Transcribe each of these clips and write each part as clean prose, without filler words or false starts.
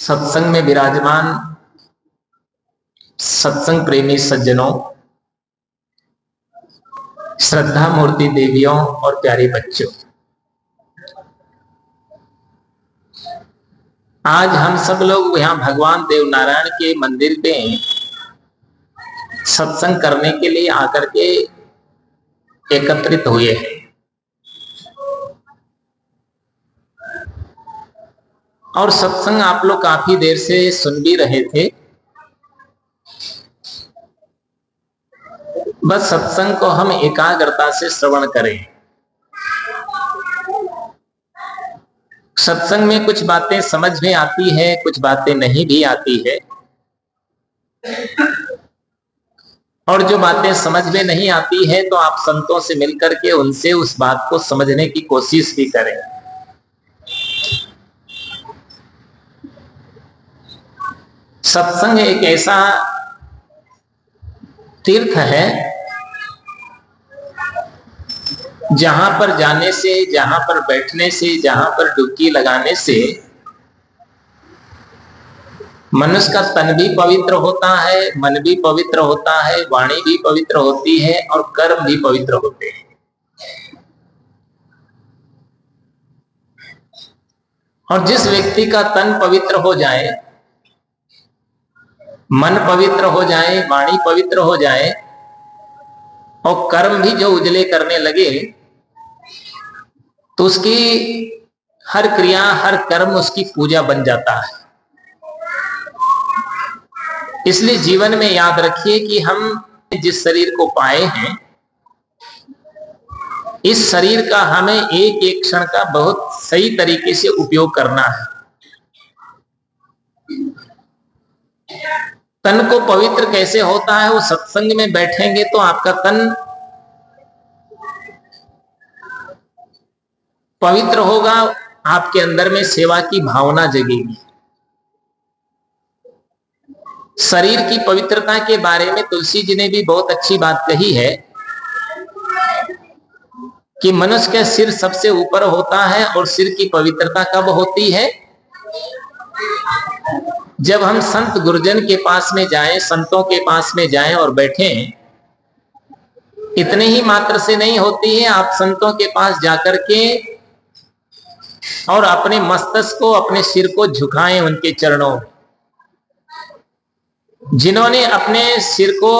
सत्संग में विराजमान सत्संग प्रेमी सज्जनों, श्रद्धा मूर्ति देवियों और प्यारे बच्चों, आज हम सब लोग यहाँ भगवान देव नारायण के मंदिर पे सत्संग करने के लिए आकर के एकत्रित हुए हैं। और सत्संग आप लोग काफी देर से सुन भी रहे थे। बस सत्संग को हम एकाग्रता से श्रवण करें। सत्संग में कुछ बातें समझ में आती है, कुछ बातें नहीं भी आती है, और जो बातें समझ में नहीं आती है तो आप संतों से मिलकर के उनसे उस बात को समझने की कोशिश भी करें। सत्संग एक ऐसा तीर्थ है जहां पर जाने से, जहां पर बैठने से, जहां पर डुबकी लगाने से मनुष्य का तन भी पवित्र होता है, मन भी पवित्र होता है, वाणी भी पवित्र होती है और कर्म भी पवित्र होते हैं। और जिस व्यक्ति का तन पवित्र हो जाए, मन पवित्र हो जाए, वाणी पवित्र हो जाए और कर्म भी जो उजले करने लगे, तो उसकी हर क्रिया, हर कर्म उसकी पूजा बन जाता है। इसलिए जीवन में याद रखिए कि हम जिस शरीर को पाए हैं, इस शरीर का हमें एक एक क्षण का बहुत सही तरीके से उपयोग करना है। तन को पवित्र कैसे होता है, वो सत्संग में बैठेंगे तो आपका तन पवित्र होगा, आपके अंदर में सेवा की भावना जगेगी। शरीर की पवित्रता के बारे में तुलसी जी ने भी बहुत अच्छी बात कही है कि मनुष्य का सिर सबसे ऊपर होता है और सिर की पवित्रता कब होती है? जब हम संत गुरुजन के पास में जाएं, संतों के पास में जाएं और बैठें। इतने ही मात्र से नहीं होती है। आप संतों के पास जाकर के और अपने मस्तक को, अपने सिर को झुकाएं उनके चरणों में। जिन्होंने अपने सिर को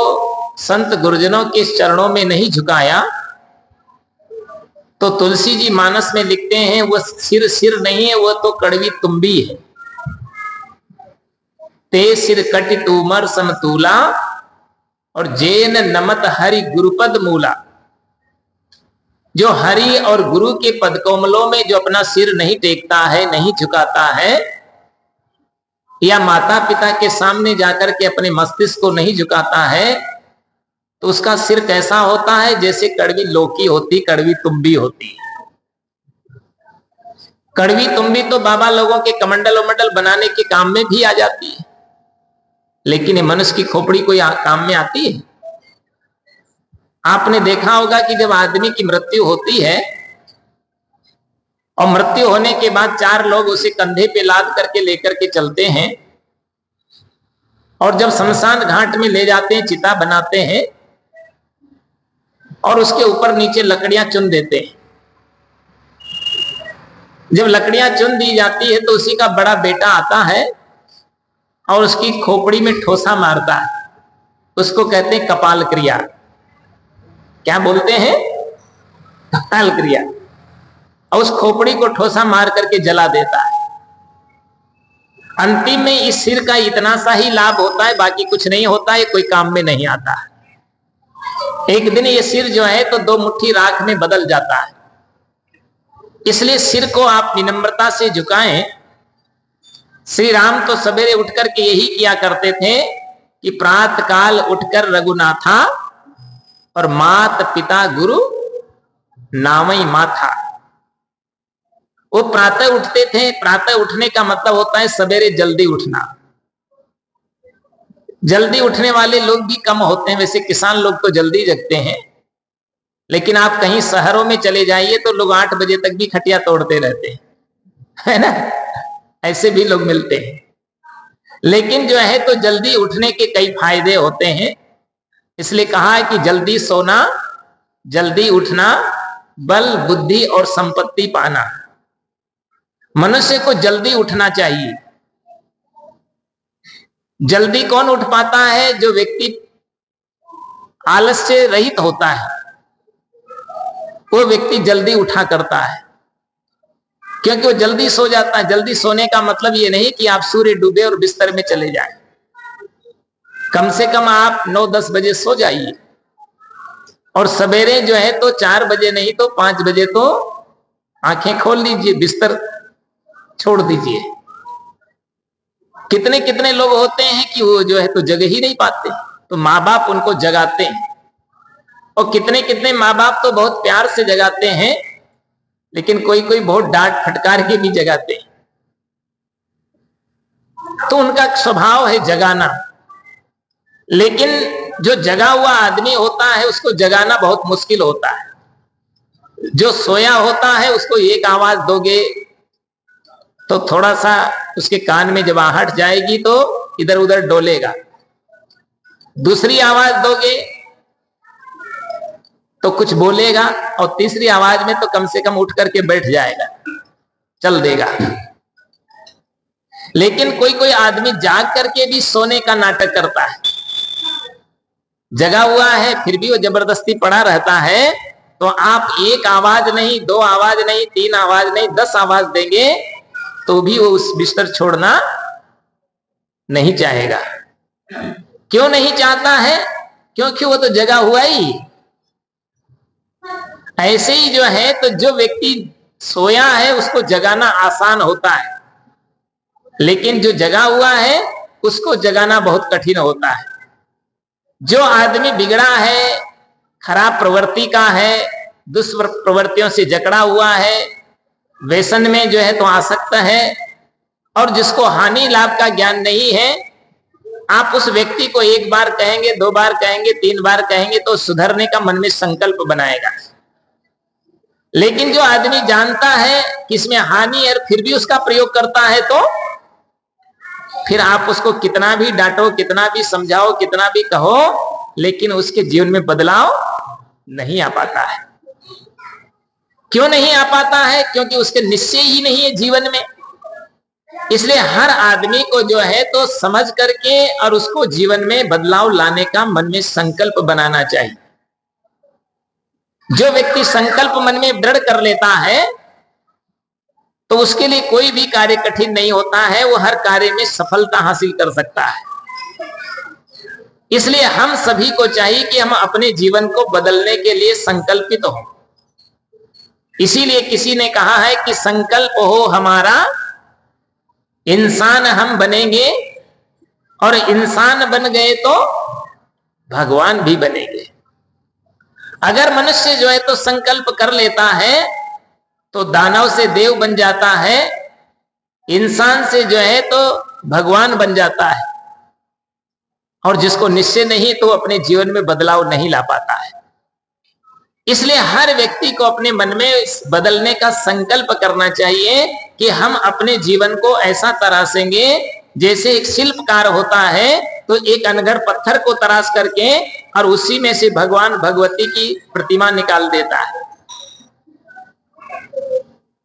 संत गुरुजनों के चरणों में नहीं झुकाया, तो तुलसी जी मानस में लिखते हैं वो सिर सिर नहीं है, वो तो कड़वी तुम्बी है। ते सिर कटि तूमर समतूला और जैन नमत हरि गुरुपद मूला। जो हरि और गुरु के पद कमलों में जो अपना सिर नहीं टेकता है, नहीं झुकाता है, या माता पिता के सामने जाकर के अपने मस्तिष्क को नहीं झुकाता है, तो उसका सिर कैसा होता है? जैसे कड़वी लौकी होती, कड़वी तुम्बी होती। कड़वी तुम्बी तो बाबा लोगों के कमंडल उमंडल बनाने के काम में भी आ जाती है, लेकिन ये मनुष्य की खोपड़ी कोई काम में आती है? आपने देखा होगा कि जब आदमी की मृत्यु होती है और मृत्यु होने के बाद चार लोग उसे कंधे पे लाद करके लेकर के चलते हैं और जब शमशान घाट में ले जाते हैं, चिता बनाते हैं और उसके ऊपर नीचे लकड़ियां चुन देते हैं। जब लकड़ियां चुन दी जाती है तो उसी का बड़ा बेटा आता है और उसकी खोपड़ी में ठोसा मारता है। उसको कहते हैं कपाल क्रिया। क्या बोलते हैं? कपाल क्रिया। और उस खोपड़ी को ठोसा मार करके जला देता है। अंतिम में इस सिर का इतना सा ही लाभ होता है, बाकी कुछ नहीं होता है, कोई काम में नहीं आता है। एक दिन ये सिर जो है तो 2 मुट्ठी राख में बदल जाता है। इसलिए सिर को आप विनम्रता से झुकाएं। श्री राम तो सवेरे उठकर के यही किया करते थे कि प्रातः काल उठकर रघुनाथा और मात पिता गुरु नामई माथा। वो प्रातः उठते थे। प्रातः उठने का मतलब होता है सवेरे जल्दी उठना। जल्दी उठने वाले लोग भी कम होते हैं। वैसे किसान लोग तो जल्दी जगते हैं, लेकिन आप कहीं शहरों में चले जाइए तो लोग 8 बजे तक भी खटिया तोड़ते रहते हैं, है ना? ऐसे भी लोग मिलते हैं। लेकिन जो है तो जल्दी उठने के कई फायदे होते हैं, इसलिए कहा है कि जल्दी सोना, जल्दी उठना, बल, बुद्धि और संपत्ति पाना। मनुष्य को जल्दी उठना चाहिए। जल्दी कौन उठ पाता है? जो व्यक्ति आलस्य रहित होता है, वो व्यक्ति जल्दी उठा करता है, क्योंकि वो जल्दी सो जाता है। जल्दी सोने का मतलब ये नहीं कि आप सूर्य डूबे और बिस्तर में चले जाएं। कम से कम आप 9-10 बजे सो जाइए, और सवेरे जो है तो 4 बजे नहीं तो 5 बजे तो आंखें खोल लीजिए, बिस्तर छोड़ दीजिए। कितने कितने लोग होते हैं कि वो जो है तो जग ही नहीं पाते, तो माँ बाप उनको जगाते हैं, और कितने कितने माँ बाप तो बहुत प्यार से जगाते हैं, लेकिन कोई कोई बहुत डांट फटकार के भी जगाते हैं। तो उनका स्वभाव है जगाना, लेकिन जो जगा हुआ आदमी होता है उसको जगाना बहुत मुश्किल होता है। जो सोया होता है उसको एक आवाज दोगे तो थोड़ा सा उसके कान में जब आहट जाएगी तो इधर उधर डोलेगा, दूसरी आवाज दोगे तो कुछ बोलेगा, और तीसरी आवाज में तो कम से कम उठ करके बैठ जाएगा, चल देगा। लेकिन कोई कोई आदमी जाग करके भी सोने का नाटक करता है। जगा हुआ है फिर भी वो जबरदस्ती पड़ा रहता है, तो आप एक आवाज नहीं, 2 आवाज नहीं, 3 आवाज नहीं, 10 आवाज देंगे तो भी वो उस बिस्तर छोड़ना नहीं चाहेगा। क्यों नहीं चाहता है? क्योंकि वो तो जगा हुआ ही। ऐसे ही जो है तो जो व्यक्ति सोया है उसको जगाना आसान होता है, लेकिन जो जगा हुआ है उसको जगाना बहुत कठिन होता है। जो आदमी बिगड़ा है, खराब प्रवृत्ति का है, दुष्प्रवृत्तियों से जकड़ा हुआ है, व्यसन में जो है तो आसक्त है, और जिसको हानि लाभ का ज्ञान नहीं है, आप उस व्यक्ति को 1 बार कहेंगे, 2 बार कहेंगे, 3 बार कहेंगे तो सुधरने का मन में संकल्प बनाएगा। लेकिन जो आदमी जानता है कि इसमें हानि है फिर भी उसका प्रयोग करता है, तो फिर आप उसको कितना भी डांटो, कितना भी समझाओ, कितना भी कहो, लेकिन उसके जीवन में बदलाव नहीं आ पाता है। क्यों नहीं आ पाता है? क्योंकि उसके निश्चय ही नहीं है जीवन में। इसलिए हर आदमी को जो है तो समझ करके और उसको जीवन में बदलाव लाने का मन में संकल्प बनाना चाहिए। जो व्यक्ति संकल्प मन में दृढ़ कर लेता है तो उसके लिए कोई भी कार्य कठिन नहीं होता है, वो हर कार्य में सफलता हासिल कर सकता है। इसलिए हम सभी को चाहिए कि हम अपने जीवन को बदलने के लिए संकल्पित हो। इसीलिए किसी ने कहा है कि संकल्प हो हमारा, इंसान हम बनेंगे, और इंसान बन गए तो भगवान भी बनेंगे। अगर मनुष्य जो है तो संकल्प कर लेता है तो दानव से देव बन जाता है, इंसान से जो है तो भगवान बन जाता है, और जिसको निश्चय नहीं तो अपने जीवन में बदलाव नहीं ला पाता है। इसलिए हर व्यक्ति को अपने मन में बदलने का संकल्प करना चाहिए कि हम अपने जीवन को ऐसा तराशेंगे जैसे एक शिल्पकार होता है तो एक अनगढ़ पत्थर को तराश करके और उसी में से भगवान भगवती की प्रतिमा निकाल देता है,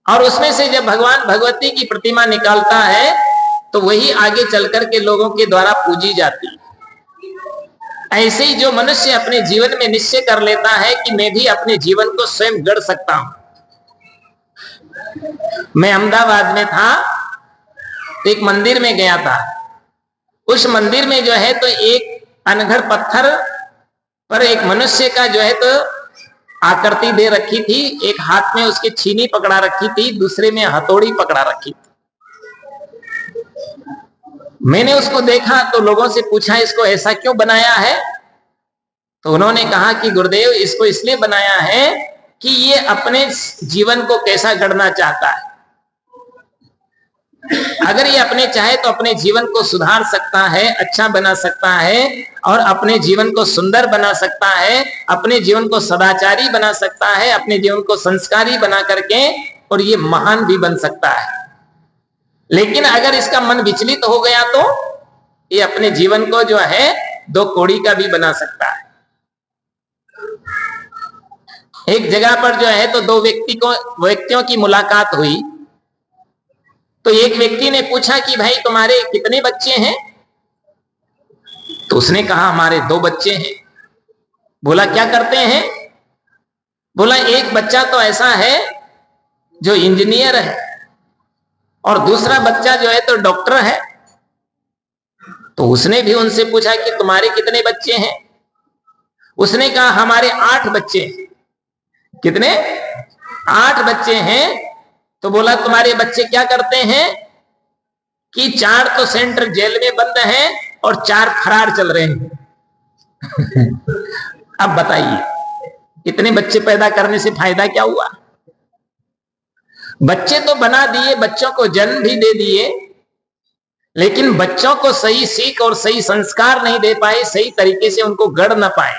और उसमें से जब भगवान भगवती की प्रतिमा निकालता है तो वही आगे चलकर के लोगों के द्वारा पूजी जाती है। ऐसे ही जो मनुष्य अपने जीवन में निश्चय कर लेता है कि मैं भी अपने जीवन को स्वयं गढ़ सकता हूं। मैं अहमदाबाद में था तो एक मंदिर में गया था। उस मंदिर में जो है तो एक अनगढ़ पत्थर पर एक मनुष्य का जो है तो आकृति दे रखी थी। एक हाथ में उसकी छीनी पकड़ा रखी थी, दूसरे में हथौड़ी पकड़ा रखी थी। मैंने उसको देखा तो लोगों से पूछा इसको ऐसा क्यों बनाया है? तो उन्होंने कहा कि गुरुदेव इसको इसलिए बनाया है कि ये अपने जीवन को कैसा गढ़ना चाहता है। अगर ये अपने चाहे तो अपने जीवन को सुधार सकता है, अच्छा बना सकता है, और अपने जीवन को सुंदर बना सकता है, अपने जीवन को सदाचारी बना सकता है, अपने जीवन को संस्कारी बना करके और ये महान भी बन सकता है। लेकिन अगर इसका मन विचलित हो गया तो ये अपने जीवन को जो है 2 कौड़ी का भी बना सकता है। एक जगह पर जो है तो 2 व्यक्तियों की मुलाकात हुई। तो एक व्यक्ति ने पूछा कि भाई तुम्हारे कितने बच्चे हैं? तो उसने कहा हमारे 2 बच्चे हैं। बोला क्या करते हैं? बोला एक बच्चा तो ऐसा है जो इंजीनियर है और दूसरा बच्चा जो है तो डॉक्टर है। तो उसने भी उनसे पूछा कि तुम्हारे कितने बच्चे हैं? उसने कहा हमारे 8 बच्चे हैं। कितने? 8 बच्चे हैं। तो बोला तुम्हारे बच्चे क्या करते हैं? कि 4 तो सेंट्रल जेल में बंद हैं और 4 फरार चल रहे हैं। अब बताइए इतने बच्चे पैदा करने से फायदा क्या हुआ? बच्चे तो बना दिए, बच्चों को जन्म भी दे दिए, लेकिन बच्चों को सही सीख और सही संस्कार नहीं दे पाए, सही तरीके से उनको गढ़ न पाए।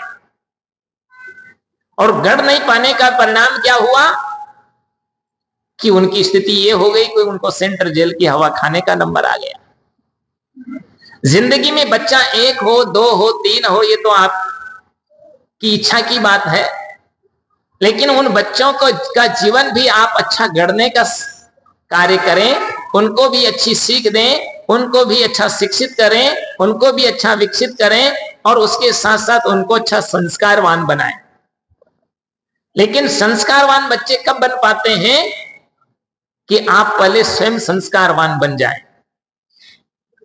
और गढ़ नहीं पाने का परिणाम क्या हुआ कि उनकी स्थिति ये हो गई कि उनको सेंट्रल जेल की हवा खाने का नंबर आ गया। जिंदगी में बच्चा 1 हो, 2 हो, 3 हो, ये तो आपकी इच्छा की बात है, लेकिन उन बच्चों का जीवन भी आप अच्छा गढ़ने का कार्य करें, उनको भी अच्छी सीख दें, उनको भी अच्छा शिक्षित करें, उनको भी अच्छा विकसित करें और उसके साथ साथ उनको अच्छा संस्कारवान बनाएं। लेकिन संस्कारवान बच्चे कब बन पाते हैं? कि आप पहले स्वयं संस्कारवान बन जाएं।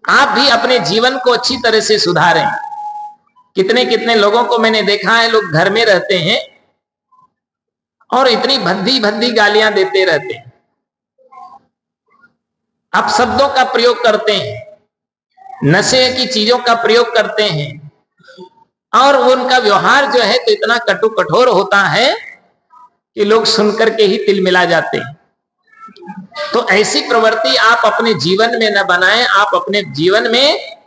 आप भी अपने जीवन को अच्छी तरह से सुधारें। कितने कितने लोगों को मैंने देखा है, लोग घर में रहते हैं और इतनी भद्दी भद्दी गालियां देते रहते हैं, आप शब्दों का प्रयोग करते हैं, नशे की चीजों का प्रयोग करते हैं और उनका व्यवहार जो है तो इतना कटु कठोर होता है कि लोग सुनकर के ही तिलमिला जाते हैं। तो ऐसी प्रवृत्ति आप अपने जीवन में न बनाएं। आप अपने जीवन में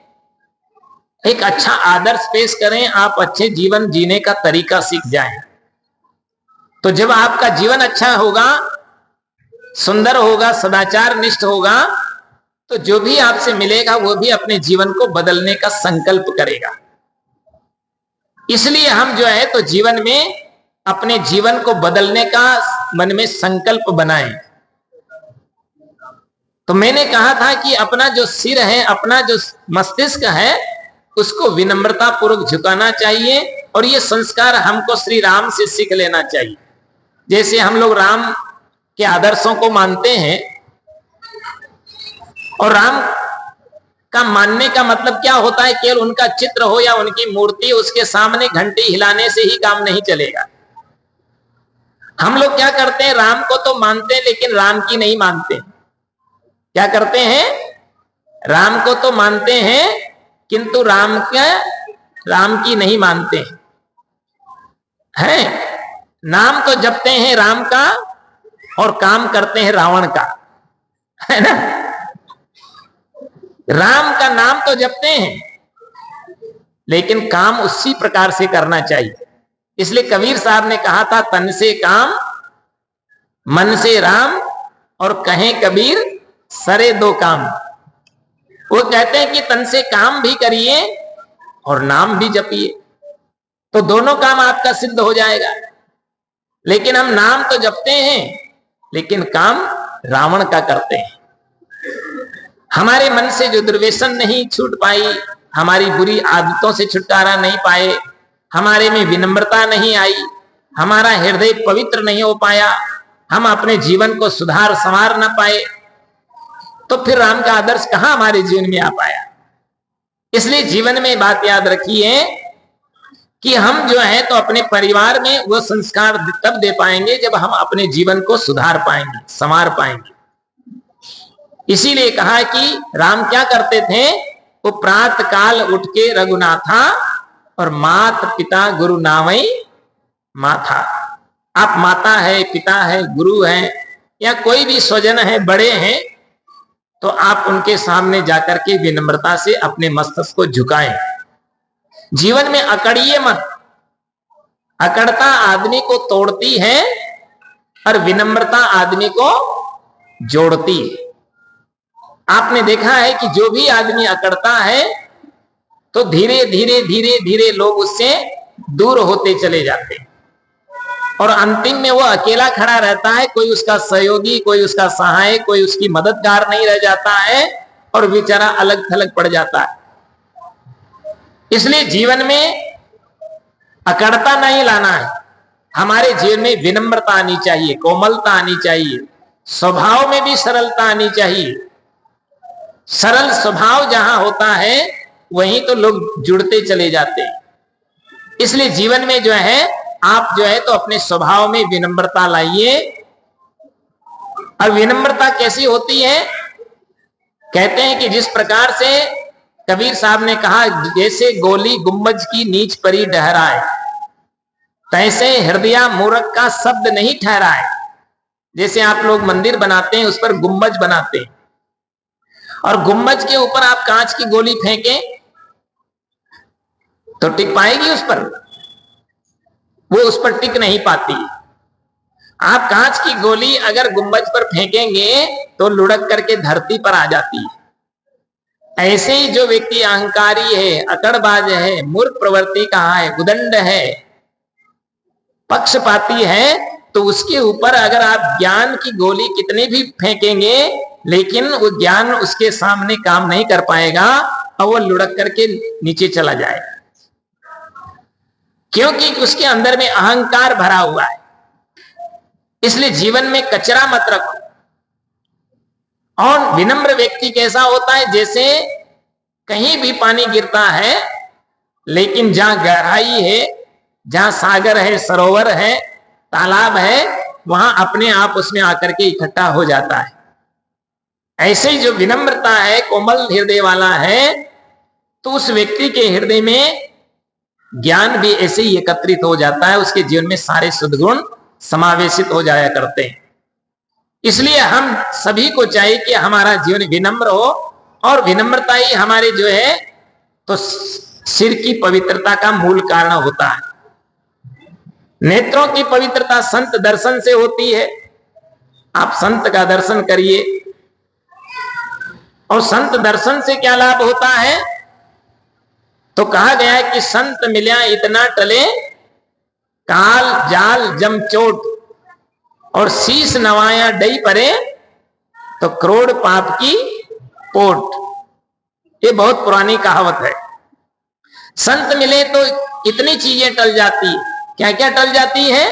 एक अच्छा आदर्श पेश करें, आप अच्छे जीवन जीने का तरीका सीख जाएं। तो जब आपका जीवन अच्छा होगा, सुंदर होगा, सदाचार निष्ठ होगा, तो जो भी आपसे मिलेगा वो भी अपने जीवन को बदलने का संकल्प करेगा। इसलिए हम जो है तो जीवन में अपने जीवन को बदलने का मन में संकल्प बनाएं। तो मैंने कहा था कि अपना जो सिर है, अपना जो मस्तिष्क है, उसको विनम्रता पूर्वक झुकाना चाहिए और ये संस्कार हमको श्री राम से सीख लेना चाहिए। जैसे हम लोग राम के आदर्शों को मानते हैं, और राम का मानने का मतलब क्या होता है? केवल उनका चित्र हो या उनकी मूर्ति, उसके सामने घंटी हिलाने से ही काम नहीं चलेगा। हम लोग क्या करते हैं? राम को तो मानते हैं लेकिन राम की नहीं मानते। क्या करते हैं? राम को तो मानते हैं किंतु राम की नहीं मानते हैं। नाम तो जपते हैं राम का और काम करते हैं रावण का, है ना? राम का नाम तो जपते हैं लेकिन काम उसी प्रकार से करना चाहिए। इसलिए कबीर साहब ने कहा था, तन से काम, मन से राम, और कहें कबीर सरे 2 काम। वो कहते हैं कि तन से काम भी करिए और नाम भी जपिए, तो दोनों काम आपका सिद्ध हो जाएगा। लेकिन हम नाम तो जपते हैं लेकिन काम रावण का करते हैं। हमारे मन से जो दुर्व्यसन नहीं छूट पाई, हमारी बुरी आदतों से छुटकारा नहीं पाए, हमारे में विनम्रता नहीं आई, हमारा हृदय पवित्र नहीं हो पाया, हम अपने जीवन को सुधार संवार न पाए, तो फिर राम का आदर्श कहां हमारे जीवन में आ पाया। इसलिए जीवन में बात याद रखिए कि हम जो है तो अपने परिवार में वो संस्कार तब दे पाएंगे जब हम अपने जीवन को सुधार पाएंगे, संवार पाएंगे। इसीलिए कहा कि राम क्या करते थे? वो प्रातः काल उठ के रघुनाथा और मात पिता गुरु नावई माथा। आप माता है, पिता है, गुरु है या कोई भी स्वजन है, बड़े हैं, तो आप उनके सामने जाकर के विनम्रता से अपने मस्तक को झुकाएं। जीवन में अकड़िए मत। अकड़ता आदमी को तोड़ती है और विनम्रता आदमी को जोड़ती है। आपने देखा है कि जो भी आदमी अकड़ता है तो धीरे धीरे धीरे धीरे लोग उससे दूर होते चले जाते हैं और अंतिम में वो अकेला खड़ा रहता है, कोई उसका सहयोगी, कोई उसका सहायक, कोई उसकी मददगार नहीं रह जाता है और बेचारा अलग थलग पड़ जाता है। इसलिए जीवन में अकड़ता नहीं लाना है, हमारे जीवन में विनम्रता आनी चाहिए, कोमलता आनी चाहिए, स्वभाव में भी सरलता आनी चाहिए। सरल स्वभाव जहां होता है वहीं तो लोग जुड़ते चले जाते हैं। इसलिए जीवन में जो है आप जो है तो अपने स्वभाव में विनम्रता लाइए। और विनम्रता कैसी होती है? कहते हैं कि जिस प्रकार से कबीर साहब ने कहा, जैसे गोली गुम्बज की नीच परी डहराए, तैसे हृदय मूर्ख का शब्द नहीं ठहराए। जैसे आप लोग मंदिर बनाते हैं, उस पर गुम्बज बनाते हैं, और गुम्बज के ऊपर आप कांच की गोली फेंकें तो टिक पाएगी उस पर? वो उस पर टिक नहीं पाती। आप कांच की गोली अगर गुम्बज पर फेंकेंगे तो लुढ़क करके धरती पर आ जाती है। ऐसे ही जो व्यक्ति अहंकारी है, अकड़बाज है, मूर्ख प्रवृत्ति का है, उदंड है, पक्षपाती है, तो उसके ऊपर अगर आप ज्ञान की गोली कितने भी फेंकेंगे लेकिन वो ज्ञान उसके सामने काम नहीं कर पाएगा और वो लुढ़क करके नीचे चला जाएगा, क्योंकि उसके अंदर में अहंकार भरा हुआ है। इसलिए जीवन में कचरा मत रखो। और विनम्र व्यक्ति कैसा होता है? जैसे कहीं भी पानी गिरता है लेकिन जहां गहराई है, जहां सागर है, सरोवर है, तालाब है, वहां अपने आप उसमें आकर के इकट्ठा हो जाता है। ऐसे ही जो विनम्रता है, कोमल हृदय वाला है, तो उस व्यक्ति के हृदय में ज्ञान भी ऐसे ही एकत्रित हो जाता है, उसके जीवन में सारे सद्गुण समावेशित हो जाया करते हैं। इसलिए हम सभी को चाहिए कि हमारा जीवन विनम्र हो, और विनम्रता ही हमारे जो है तो सिर की पवित्रता का मूल कारण होता है। नेत्रों की पवित्रता संत दर्शन से होती है। आप संत का दर्शन करिए, और संत दर्शन से क्या लाभ होता है? तो कहा गया है कि संत मिल्या इतना टले, काल जाल जम चोट, और शीश नवाया डई परे, तो करोड़ पाप की पोट। ये बहुत पुरानी कहावत है। संत मिले तो इतनी चीजें टल जाती है। क्या क्या टल जाती है?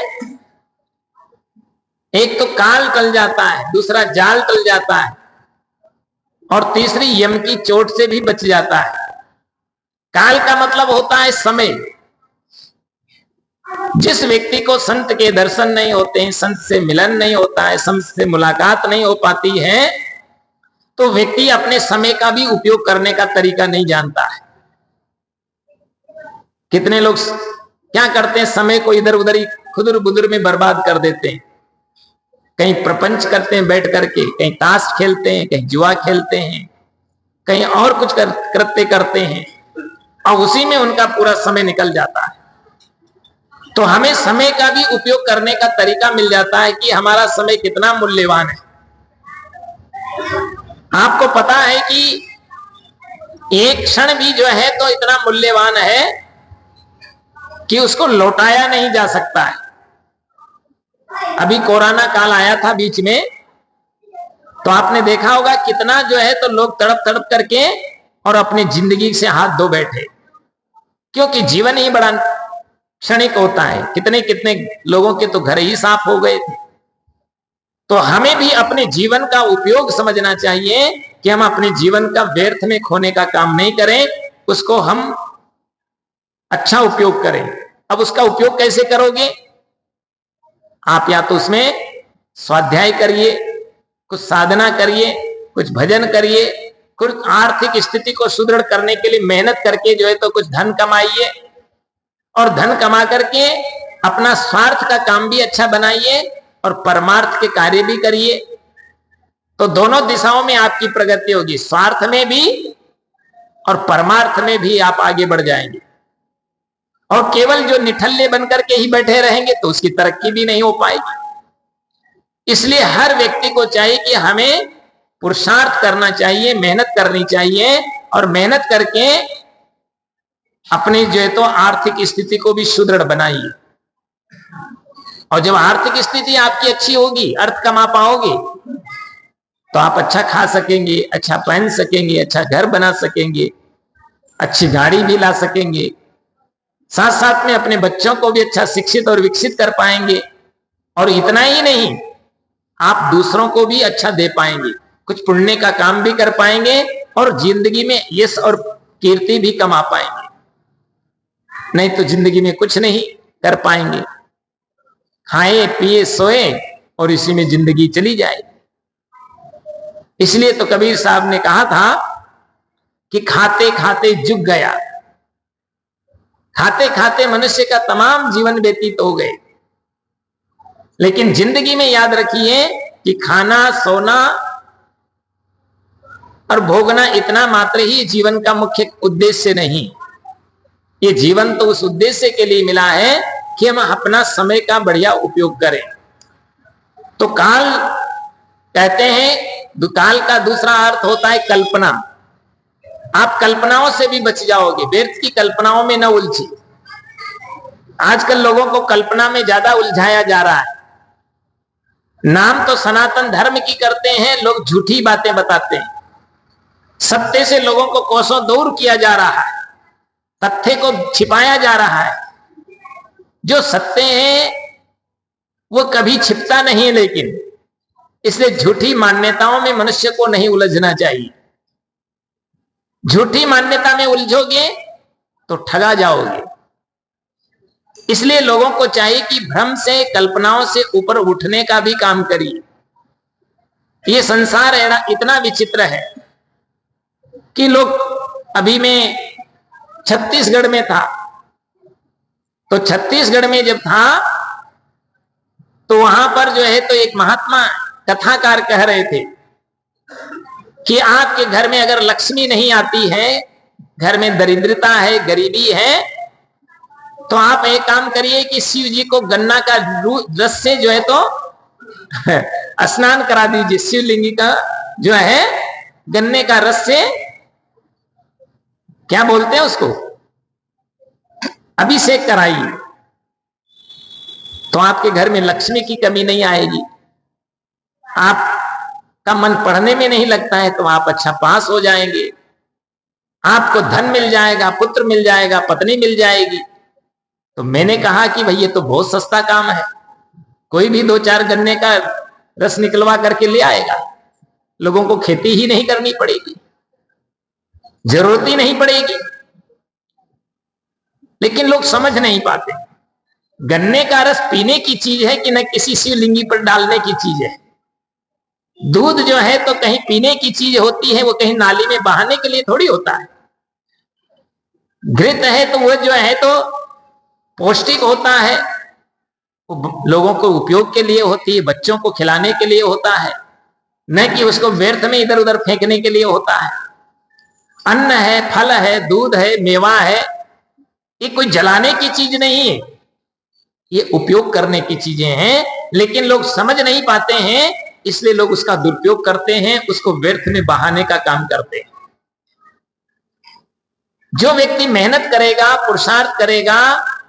एक तो काल टल जाता है, दूसरा जाल टल जाता है, और तीसरी यम की चोट से भी बच जाता है। काल का मतलब होता है समय। जिस व्यक्ति को संत के दर्शन नहीं होते हैं, संत से मिलन नहीं होता है, संत से मुलाकात नहीं हो पाती है, तो व्यक्ति अपने समय का भी उपयोग करने का तरीका नहीं जानता है। कितने लोग क्या करते हैं? समय को इधर उधर ही खुदर बुदर में बर्बाद कर देते हैं। कहीं प्रपंच करते हैं बैठ करके, कहीं ताश खेलते हैं, कहीं जुआ खेलते हैं, कहीं और कुछ कृत्य करते हैं, और उसी में उनका पूरा समय निकल जाता है। तो हमें समय का भी उपयोग करने का तरीका मिल जाता है कि हमारा समय कितना मूल्यवान है। आपको पता है कि एक क्षण भी जो है तो इतना मूल्यवान है कि उसको लौटाया नहीं जा सकता है। अभी कोरोना काल आया था बीच में, तो आपने देखा होगा कितना जो है तो लोग तड़प तड़प करके और अपनी जिंदगी से हाथ धो बैठे, क्योंकि जीवन ही बड़ा क्षणिक होता है। कितने कितने लोगों के तो घर ही साफ हो गए थे। तो हमें भी अपने जीवन का उपयोग समझना चाहिए कि हम अपने जीवन का व्यर्थ में खोने का काम नहीं करें, उसको हम अच्छा उपयोग करें। अब उसका उपयोग कैसे करोगे? आप या तो उसमें स्वाध्याय करिए, कुछ साधना करिए, कुछ भजन करिए, कुछ आर्थिक स्थिति को सुदृढ़ करने के लिए मेहनत करके जो है तो कुछ धन कमाइए, और धन कमा करके अपना स्वार्थ का काम भी अच्छा बनाइए और परमार्थ के कार्य भी करिए। तो दोनों दिशाओं में आपकी प्रगति होगी, स्वार्थ में भी और परमार्थ में भी आप आगे बढ़ जाएंगे। और केवल जो निठल्ले बनकर के ही बैठे रहेंगे तो उसकी तरक्की भी नहीं हो पाएगी। इसलिए हर व्यक्ति को चाहिए कि हमें पुरुषार्थ करना चाहिए, मेहनत करनी चाहिए, और मेहनत करके अपनी जो है तो आर्थिक स्थिति को भी सुदृढ़ बनाइए। और जब आर्थिक स्थिति आपकी अच्छी होगी, अर्थ कमा पाओगे, तो आप अच्छा खा सकेंगे, अच्छा पहन सकेंगे, अच्छा घर बना सकेंगे, अच्छी गाड़ी भी ला सकेंगे, साथ साथ में अपने बच्चों को भी अच्छा शिक्षित और विकसित कर पाएंगे। और इतना ही नहीं, आप दूसरों को भी अच्छा दे पाएंगे, कुछ पुण्य का काम भी कर पाएंगे और जिंदगी में यश और कीर्ति भी कमा पाएंगे। नहीं तो जिंदगी में कुछ नहीं कर पाएंगे, खाए पिए सोए और इसी में जिंदगी चली जाए। इसलिए तो कबीर साहब ने कहा था कि खाते खाते जुग गया। खाते खाते मनुष्य का तमाम जीवन व्यतीत हो गए, लेकिन जिंदगी में याद रखिए कि खाना सोना और भोगना इतना मात्र ही जीवन का मुख्य उद्देश्य नहीं। ये जीवन तो उस उद्देश्य के लिए मिला है कि हम अपना समय का बढ़िया उपयोग करें। तो काल कहते हैं, काल का दूसरा अर्थ होता है कल्पना। आप कल्पनाओं से भी बच जाओगे, व्यर्थ की कल्पनाओं में न उलझे। आजकल लोगों को कल्पना में ज्यादा उलझाया जा रहा है। नाम तो सनातन धर्म की करते हैं, लोग झूठी बातें बताते हैं। सत्य से लोगों को कोसों दूर किया जा रहा है, तथ्य को छिपाया जा रहा है। जो सत्य है वो कभी छिपता नहीं है, लेकिन इसलिए झूठी मान्यताओं में मनुष्य को नहीं उलझना चाहिए। झूठी मान्यता में उलझोगे तो ठगा जाओगे। इसलिए लोगों को चाहिए कि भ्रम से, कल्पनाओं से ऊपर उठने का भी काम करिए। ये संसार इतना विचित्र है कि लोग, अभी मैं छत्तीसगढ़ में था, तो छत्तीसगढ़ में जब था तो वहां पर जो है तो एक महात्मा कथाकार कह रहे थे कि आपके घर में अगर लक्ष्मी नहीं आती है, घर में दरिद्रता है, गरीबी है, तो आप एक काम करिए कि शिव जी को गन्ना का रस से जो है तो स्नान करा दीजिए। शिवलिंगी का जो है गन्ने का रस से, क्या बोलते हैं उसको, अभिषेक कराइए, तो आपके घर में लक्ष्मी की कमी नहीं आएगी। आपका मन पढ़ने में नहीं लगता है तो आप अच्छा पास हो जाएंगे, आपको धन मिल जाएगा, पुत्र मिल जाएगा, पत्नी मिल जाएगी। तो मैंने कहा कि भाई ये तो बहुत सस्ता काम है, कोई भी 2-4 गन्ने का रस निकलवा करके ले आएगा, लोगों को खेती ही नहीं करनी पड़ेगी, जरूरत ही नहीं पड़ेगी। लेकिन लोग समझ नहीं पाते, गन्ने का रस पीने की चीज है कि न किसी शिवलिंगी पर डालने की चीज है। दूध जो है तो कहीं पीने की चीज होती है, वो कहीं नाली में बहाने के लिए थोड़ी होता है। घृत है तो वो जो है तो पौष्टिक होता है, वो लोगों को उपयोग के लिए होती है, बच्चों को खिलाने के लिए होता है, न कि उसको व्यर्थ में इधर उधर फेंकने के लिए होता है। अन्न है, फल है, दूध है, मेवा है, ये कोई जलाने की चीज नहीं है, ये उपयोग करने की चीजें हैं। लेकिन लोग समझ नहीं पाते हैं, इसलिए लोग उसका दुरुपयोग करते हैं, उसको व्यर्थ में बहाने का काम करते हैं। जो व्यक्ति मेहनत करेगा, पुरुषार्थ करेगा,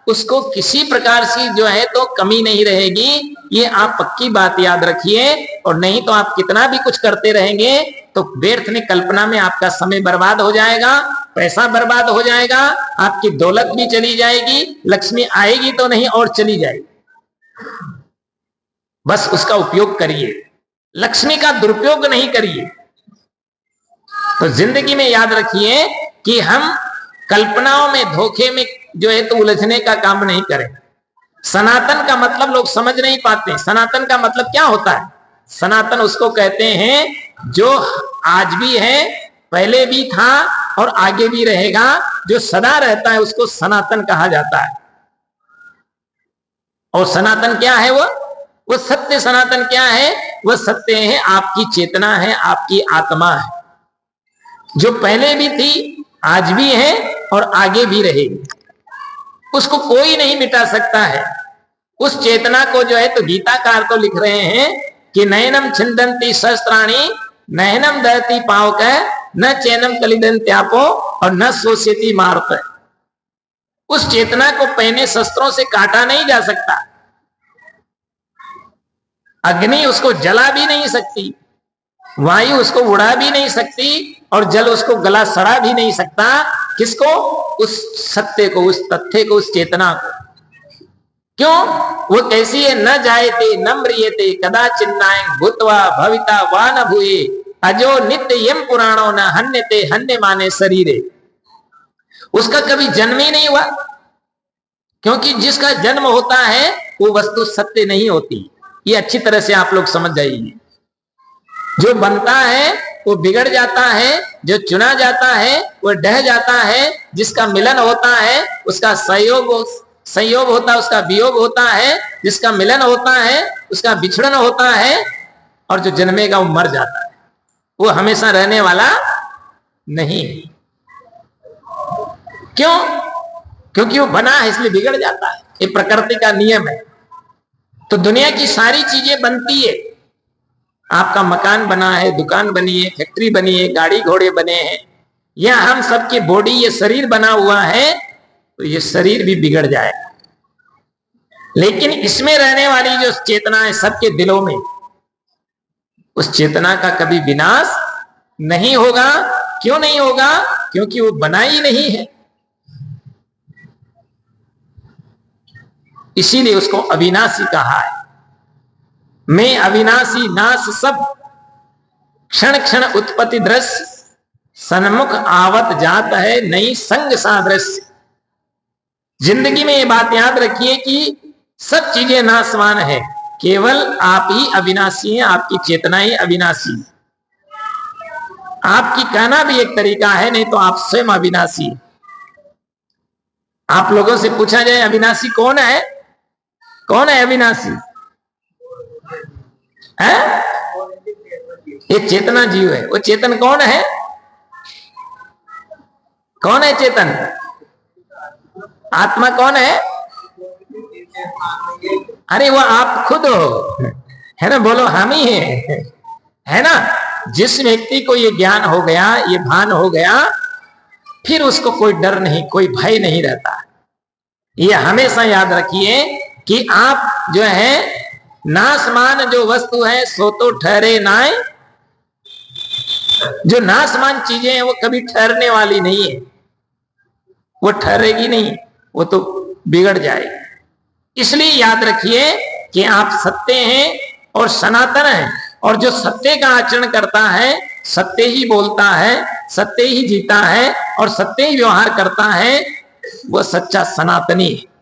उसको किसी प्रकार से जो है तो कमी नहीं रहेगी, ये आप पक्की बात याद रखिए। और नहीं तो आप कितना भी कुछ करते रहेंगे तो व्यर्थ में कल्पना में आपका समय बर्बाद हो जाएगा, पैसा बर्बाद हो जाएगा, आपकी दौलत भी चली जाएगी, लक्ष्मी आएगी तो नहीं और चली जाएगी। बस उसका उपयोग करिए, लक्ष्मी का दुरुपयोग नहीं करिए। तो जिंदगी में याद रखिए कि हम कल्पनाओं में, धोखे में जो है तो उलझने का काम नहीं करें। सनातन का मतलब लोग समझ नहीं पाते। सनातन का मतलब क्या होता है? सनातन उसको कहते हैं जो आज भी है, पहले भी था और आगे भी रहेगा, जो सदा रहता है उसको सनातन कहा जाता है। और सनातन क्या है? वो सत्य। सनातन क्या है? वो सत्य है, आपकी चेतना है, आपकी आत्मा है, जो पहले भी थी, आज भी है और आगे भी रहेगी। उसको कोई नहीं मिटा सकता है। उस चेतना को जो है तो गीताकार तो लिख रहे हैं कि नयनम छिंदंती सहस्त्राणी, नयनम दहती पावक, न चैनम कलिदंत्यापो और न शोष्यति मारुत। उस चेतना को पहने शस्त्रों से काटा नहीं जा सकता। अग्नि उसको जला भी नहीं सकती, वायु उसको उड़ा भी नहीं सकती, और जल उसको गला सड़ा भी नहीं सकता। किसको? उस सत्य को, उस तथ्य को, उस चेतना को। क्यों? वो कैसी है? न जायते न म्रियते कदाचिन्नाय भूत्वा भविता वा न भूये अजो नित्य यम पुराणो न हन्यते हन्य माने शरीरे। उसका कभी जन्म ही नहीं हुआ, क्योंकि जिसका जन्म होता है वो वस्तु सत्य नहीं होती। ये अच्छी तरह से आप लोग समझ जाइए। जो बनता है वो बिगड़ जाता है, जो चुना जाता है वो ढह जाता है, जिसका मिलन होता है उसका संयोग होता है, उसका वियोग होता है, जिसका मिलन होता है उसका बिछड़न होता है, और जो जन्मेगा वो मर जाता है, वो हमेशा रहने वाला नहीं। क्यों? क्योंकि वो बना है इसलिए बिगड़ जाता है। ये प्रकृति का नियम है। तो दुनिया की सारी चीजें बनती है। आपका मकान बना है, दुकान बनी है, फैक्ट्री बनी है, गाड़ी घोड़े बने हैं, या हम सबकी बॉडी, ये शरीर बना हुआ है, तो ये शरीर भी बिगड़ जाएगा। लेकिन इसमें रहने वाली जो चेतना है सबके दिलों में, उस चेतना का कभी विनाश नहीं होगा। क्यों नहीं होगा? क्योंकि वो बना ही नहीं है। इसीलिए उसको अविनाशी कहा है। मैं अविनाशी, नाश सब, क्षण क्षण उत्पत्ति दृश्य, सन्मुख आवत जात है नई संग सादृश्य। जिंदगी में ये बात याद रखिए कि सब चीजें नाशवान है, केवल आप ही अविनाशी हैं, आपकी चेतना ही अविनाशी। आपकी कहना भी एक तरीका है, नहीं तो आप स्वयं अविनाशी। आप लोगों से पूछा जाए अविनाशी कौन है? कौन है अविनाशी? है? ये चेतना जीव है। वो चेतन कौन है? कौन है चेतन? आत्मा कौन है? अरे वो आप खुद हो, है ना? बोलो हम ही हैं, है ना? जिस व्यक्ति को ये ज्ञान हो गया, ये भान हो गया, फिर उसको कोई डर नहीं, कोई भय नहीं रहता। ये हमेशा याद रखिए कि आप जो है नाशमान जो वस्तु है सो तो ठहरे नाय। जो नाशमान चीजें हैं वो कभी ठहरने वाली नहीं है, वो ठहरेगी नहीं, वो तो बिगड़ जाएगी। इसलिए याद रखिए कि आप सत्य हैं और सनातन हैं, और जो सत्य का आचरण करता है, सत्य ही बोलता है, सत्य ही जीता है और सत्य ही व्यवहार करता है, वो सच्चा सनातनी है।